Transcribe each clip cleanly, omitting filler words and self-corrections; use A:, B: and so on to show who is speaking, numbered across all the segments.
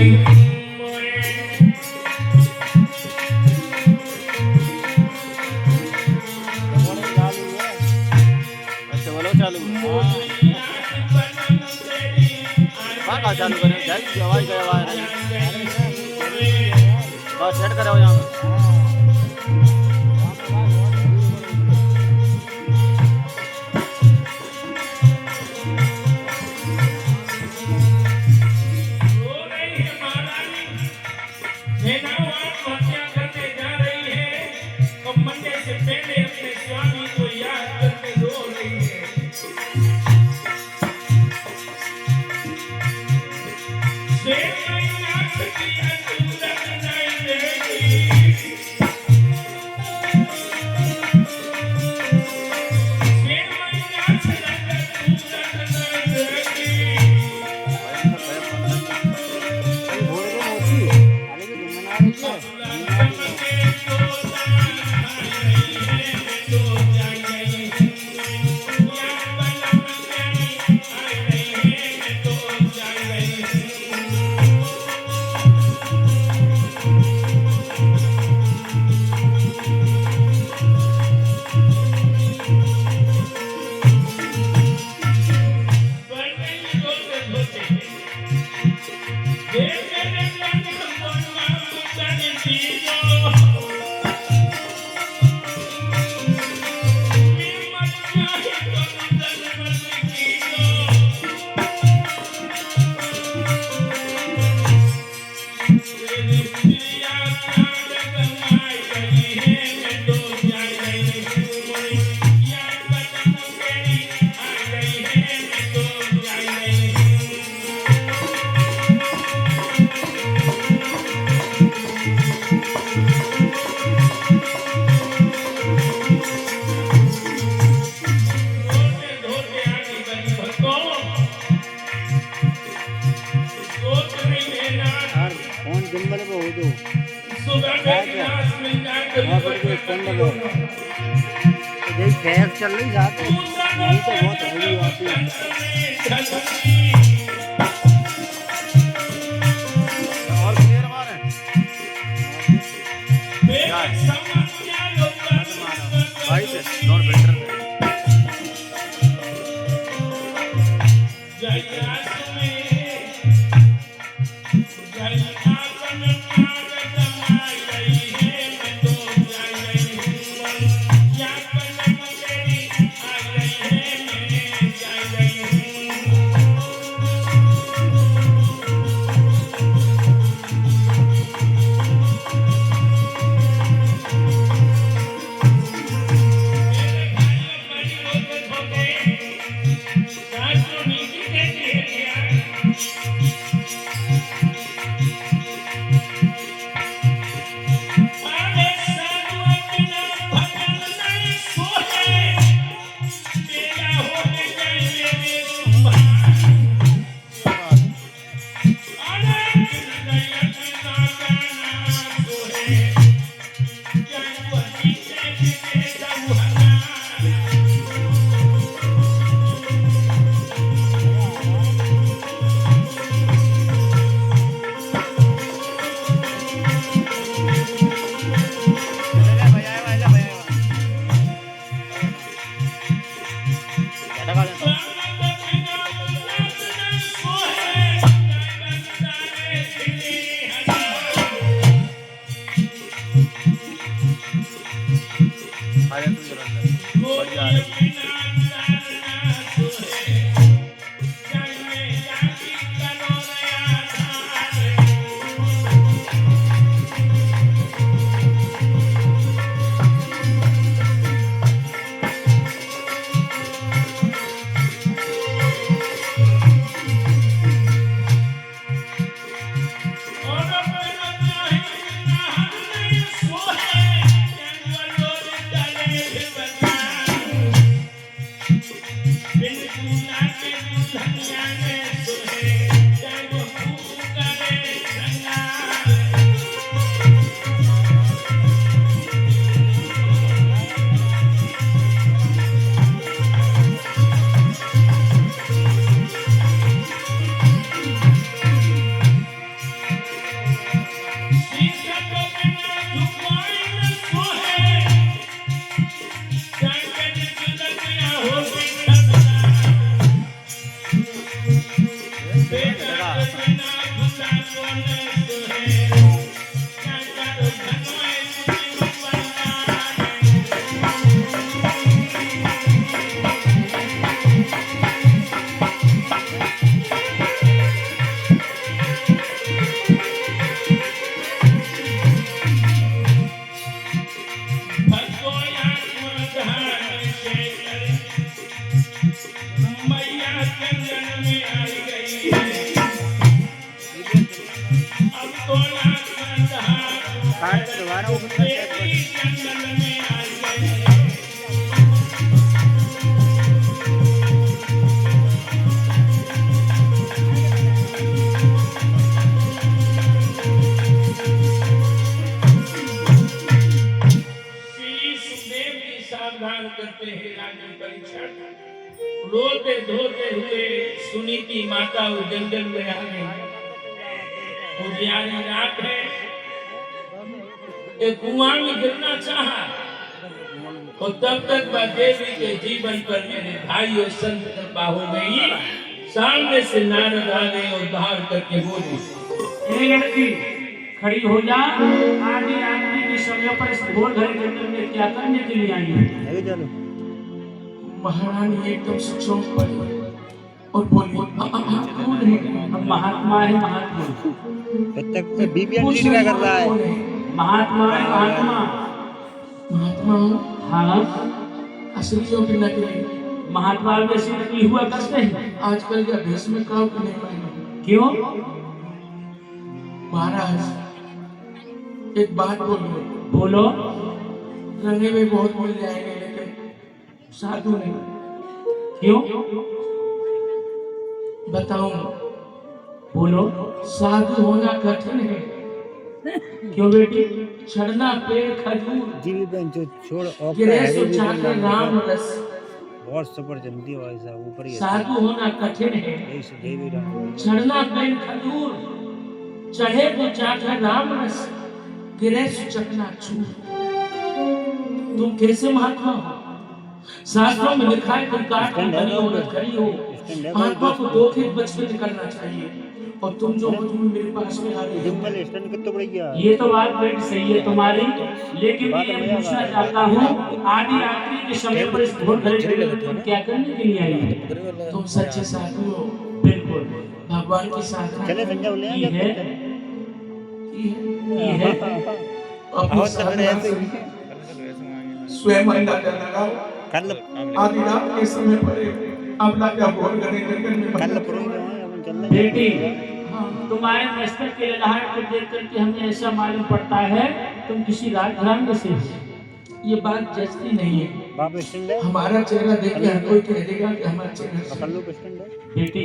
A: चालू हाँ चालू करें जाए आवाज गया आवाज बस सेट करो यहाँ चल रही रात नहीं तो बहुत हैवी आती और क्लियर मारे भाई से नॉट बेटर
B: सावधान करते हैं राजन परीक्षा रोते धोते हुए सुनीति माता उस जंगल में आ गई। उजियारी रात है, एक कुआं में गिरना चाहा और तब तक देवी के जीवन पर मेरे भाई और संत कृपा हो गई। सामने से नारद आ गए और धार करके बोली, लड़की खड़ी हो जा, आधी रात्रि के समय पर इस घोर घरे जंगल में क्या करने के लिए आई है? महारानी एकदम से चौंक पड़ी और बोली, कौन है? हम महात्मा है, महात्मा।
A: कर रहा है
B: महात्मा है, महात्मा। महात्मा हाँ, असली जो कि नकली महात्मा वैसे नकली हुआ करते हैं। आजकल का भेष में काउ की नहीं मालूम क्यों? महाराज एक बात बोलो। रंगे में बहुत मिल जाएंगे लेकिन साधु नहीं। क्यों? बताऊं? बोलो। साधु होना कठिन है। क्यों बेटी? चढ़ना पेड़ खजूर
A: जीवी बहन जो छोड़
B: राम रस
A: बहुत सुपर जल्दी वैसा ऊपर ही
B: साधु होना कठिन है। चढ़ना पेड़ खजूर, चढ़े तो चाटा राम रस, गिरे चकना चूर। तुम कैसे महात्मा हो? शास्त्रों में लिखा है तुम काट की बनी औरत खड़ी हो। महात्मा को दो खेत बच के निकलना चाहिए और तुम जो हो तुम मेरे पास में आ रही हो। ये तो बात बेट सही है तुम्हारी, लेकिन मैं ये पूछना चाहता हूँ आधी रात्रि के समय पर इस घोर घरे जंगल में तुम क्या करने के लिए आई हो? तुम सच्चे साधु हो। बिल्कुल भगवान के साथ स्वयं अंदाजा लगाओ। आधी रात के समय पर अपना क्या घोर घरे जंगल में बेटी तुम्हारे मस्तक के लहराहट को देख करके हमें ऐसा मालूम पड़ता है तुम किसी राजघराने से। ये बात जचती नहीं है। हमारा चेहरा देख के हर कोई कह देगा कि हमारा चेहरा। बेटी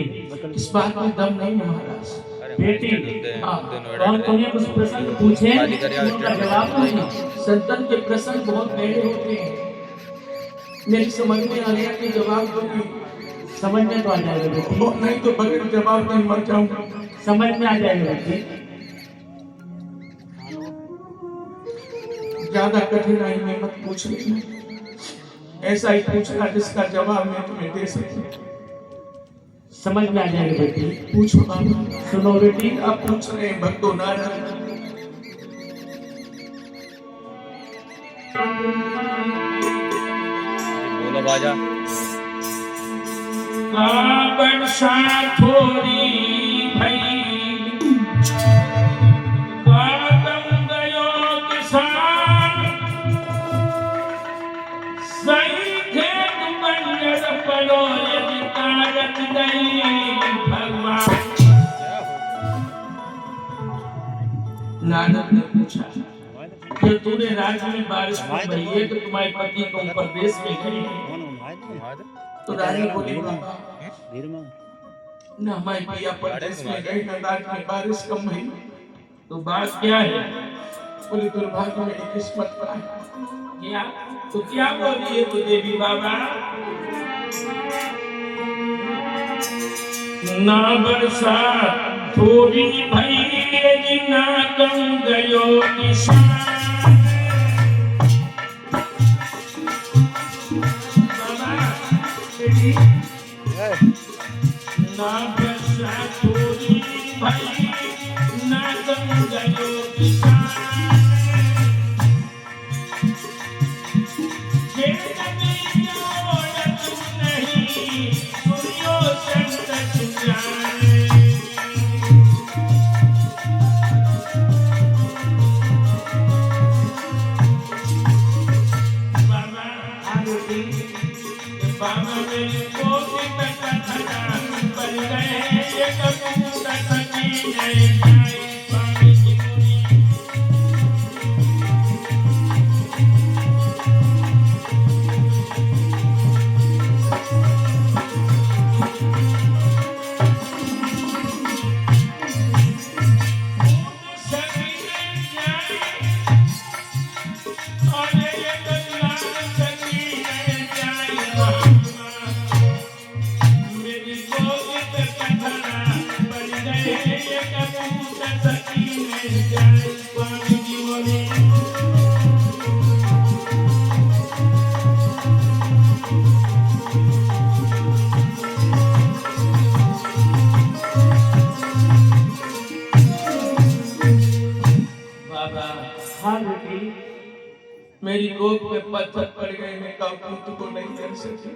B: इस बात में दम नहीं है महाराज। बेटी कौन तुम्हें कुछ प्रश्न पूछे उनका जवाब नहीं। संतन के प्रश्न बहुत बड़े होते हैं। मेरी समझ में आ गया कि जवाब दूंगी। समझ में तो आ जाएगा बेटी। नहीं तो बगैर जवाब नहीं मर जाऊंगा। समझ में आ जाएगा बेटी। ज्यादा कठिनाई में मत पूछ लेना, ऐसा ही पूछना जिसका जवाब मैं तुम्हें दे सकूं। समझ में आ जाएगा बेटी। पूछो बाबा। सुनो बेटी अब पूछ रहे हैं भक्तों नारायण।
A: बोलो बाजा।
B: काबड़ सा थोड़ी भई कादम गयो किसान, सही खेत बंजर पड़ो यदि ताकत गई भगवान। नारद ने पूछा कि तूने राज्य में बारिश क्यों भई है कि तुम्हारे पति को परदेश में गए हैं? तो रानी बोली बाबा ना हमारे पिया परदेश में गए ना राज्य में बारिश कम हुई। तो बात क्या है? बोले दुर्भाग्य मेरी किस्मत का है। क्या? तो क्या बोली है तो देवी बाबा? ना बरसा थोड़ी भई ना कम गयो किसान, ना बरसा थोड़ी भाई ना समझो किसान मेरी गोद पे पत्थर पड़ गए, मैं काबू को नहीं कर सकी।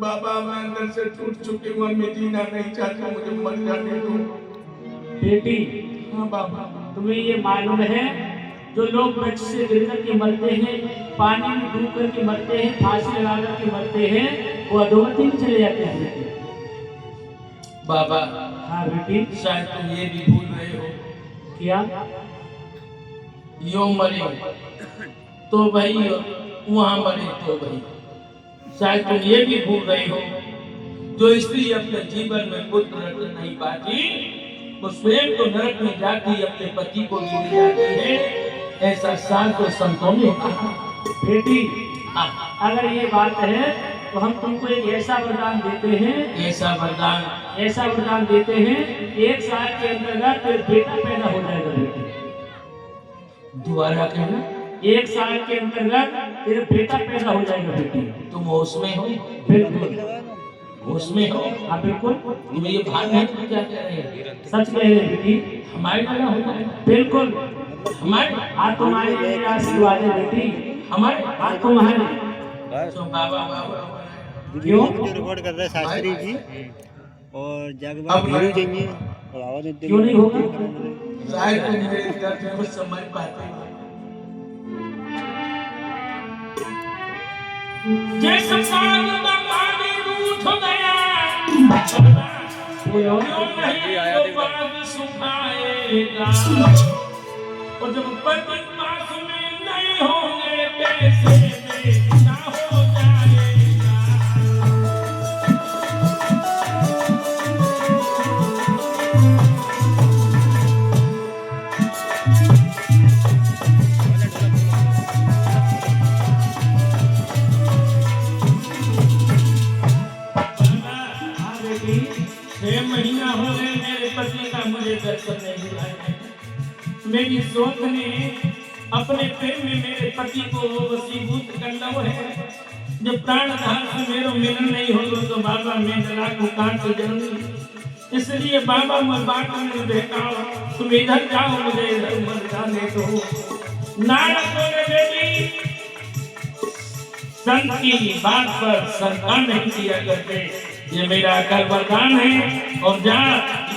B: बाबा मैं अंदर से टूट चुकी हूँ, मैं जीना नहीं चाहती, मुझे मर जाने दो।
C: बेटी
B: हाँ बाबा,
C: तुम्हें ये मालूम है जो लोग वृक्ष से गिर कर के मरते हैं, पानी में डूब कर के मरते हैं, फांसी लगा कर के मरते हैं, वो अधोगति में चले जाते हैं बेटी।
B: बाबा
C: हाँ बेटी,
B: शायद तुम ये भी भूल रहे हो
C: क्या
B: यो मरे तो भाई वहां मरे तो भाई। शायद तुम ये भी भूल रहे हो जो स्त्री अपने जीवन में पुत्र रत्न नहीं पाती वो स्वयं तो नरक में जाती अपने पति को मिल जाती है, ऐसा शास्त्र संतों ने कहा।
C: बेटी अगर ये बात है तो हम तुमको एक ऐसा वरदान देते हैं,
B: ऐसा वरदान
C: देते हैं, 1 साल के अंतर्गत फिर बेटा पैदा हो जाएगा बेटी।
B: दोबारा कहना।
C: 1 साल के अंतर्गत फिर बेटा पैदा हो जाएगा बेटी।
B: तुम होश में हो?
C: बिल्कुल
B: होश में हो?
C: हाँ बिल्कुल।
B: तुम्हें ये भान है तुम क्या कह रहे हैं?
C: सच कह रहे बेटी,
B: हमारे वाला हो जाएगा।
C: बिल्कुल
B: हमारे
C: आज तुम्हारे लिए आशीर्वाद है बेटी,
B: हमारे
C: आज तुम्हारे।
B: तो बाबा
C: क्यों
A: जो रिकॉर्ड कर रहे हैं शास्त्री जी और जागवा
B: अब
A: वीरू चाहिए और आवाज देते
C: क्यों नहीं होगा?
B: शायद तुम मेरे दर्द को समझ पाते हो। जैसे साग का पानी रूठ गया
C: कोई और?
B: नहीं तो बाग सुखाएगा और जब पति पास में नहीं होंगे पैसे में ना हो जाएगा। महीना हो गए मेरे पति का मुझे दर्शन नहीं हुआ है। मेरी सोच ने अपने प्रेम में मेरे पति को वशीभूत करना है। जब प्राणधार से मेरा मिलन नहीं हो तो बाबा मैं जला को काट से जरूर। इसलिए बाबा मैं बाट में देखा तुम इधर जाओ मुझे इधर मत जाने दो। नारद बोले बेटी संत की बात पर शंका नहीं किया करते, ये मेरा अकल वरदान है और जा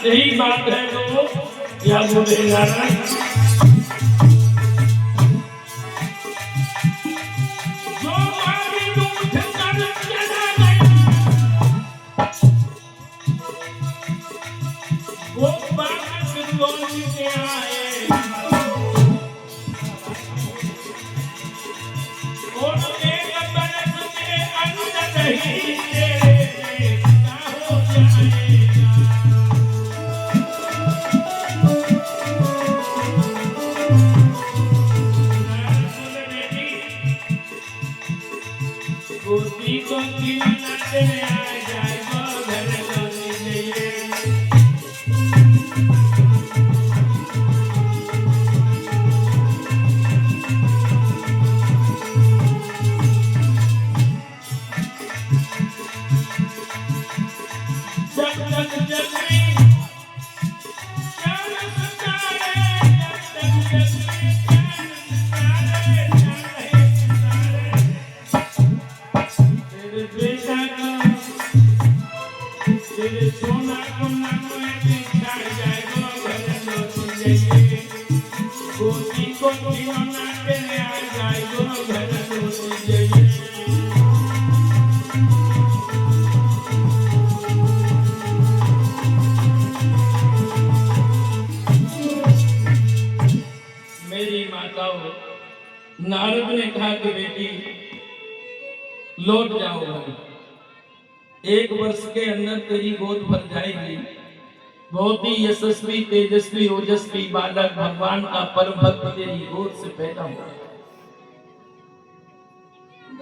B: यही बात है तो क्या बोलेगा। जो आदमी उठ कर चला गया वो बात बोल के आए और एक बरस के अंदर ही
D: नारद ने कहा कि बेटी लौट जाओ घर, 1 वर्ष के अंदर तेरी गोद भर जाएगी। बहुत ही यशस्वी तेजस्वी ओजस्वी बालक भगवान का परम भक्त तेरी गोद से पैदा हुआ।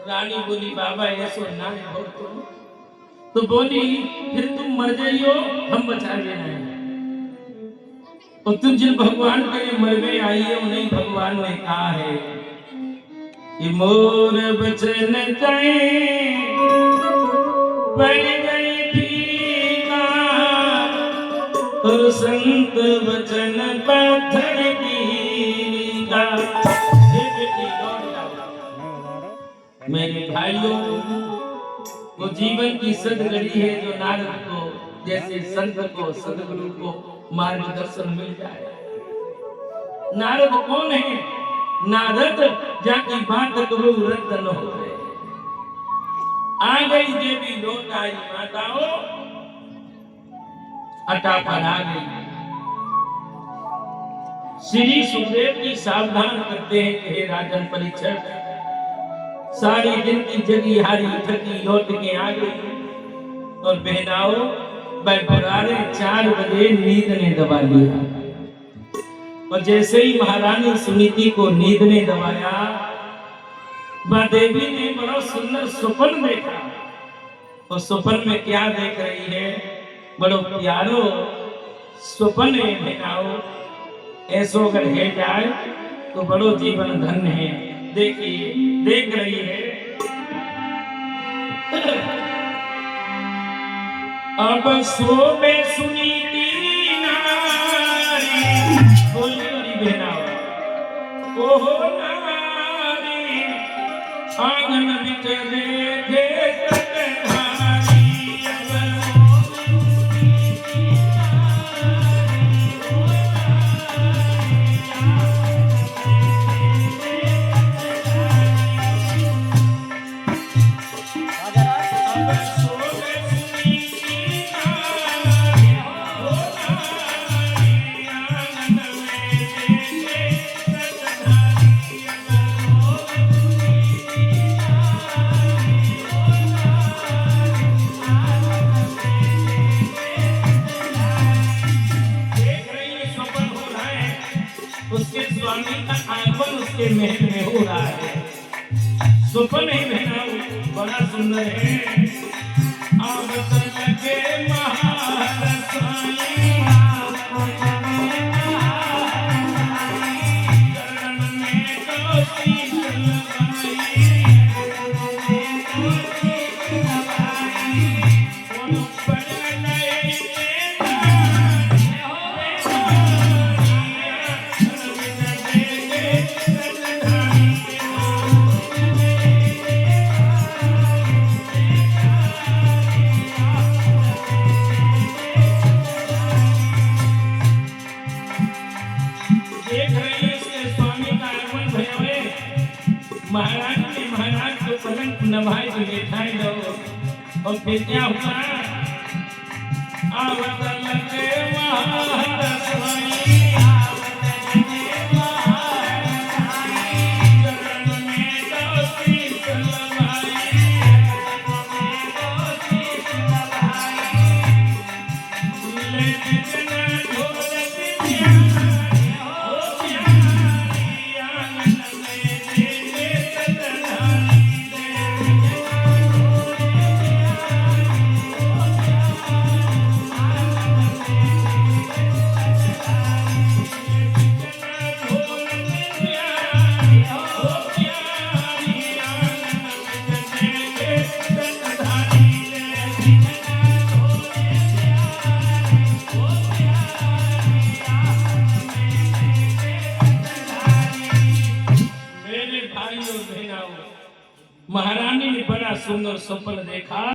D: रानी बोली बाबा ऐसो ना हो तो बोली फिर तुम मर जाइयो हम बचा लेना है। और तुम जिन भगवान के मर गए आई हो नहीं, भगवान ने कहा है कि मोर बचन कहे पड़ गई फीका, और संत वचन पत्थर कीका। मेरे भाइयों, वो जीवन की सदगड़ी है जो नारद को जैसे संत को सदगुरु को मार्गदर्शन मिल जाए। नारद कौन है? नारद जाकी बात करो रद्द न हो गए। आ गई देवी लौट आई माताओं, अटा पर आ गई। श्री सुखदेव जी सावधान करते हैं कि हे राजन परीक्षक, सारी दिन की जगी हारी थकी लौट के आ गई। और बहनाओ बुरारे 4 बजे नींद ने दबा लिया। और जैसे ही महारानी सुनीति को नींद ने दबाया, देवी ने बड़ा सुंदर स्वप्न देखा। और स्वप्न में क्या देख रही है? बड़ो प्यारो स्वप्न है बहनाओ, ऐसो अगर है जाए तो बड़ो जीवन धन्य है। देखिए देख रही है अब सोबे सुनीति नारी, बोली बड़ी बहना ओहो नारी, आंगन बिच देखे महल में हो रहा है। स्वप्न ही बहना बड़ा सुंदर है। आवत लगे महारसाई, चरण में तो शीतल महाराज को पलंग नभाए तो बैठाए दो। और फिर क्या हुआ? आवत लगे महारसाई, चरण में तो शीतल महारानी ने बड़ा सुंदर स्वप्न देखा।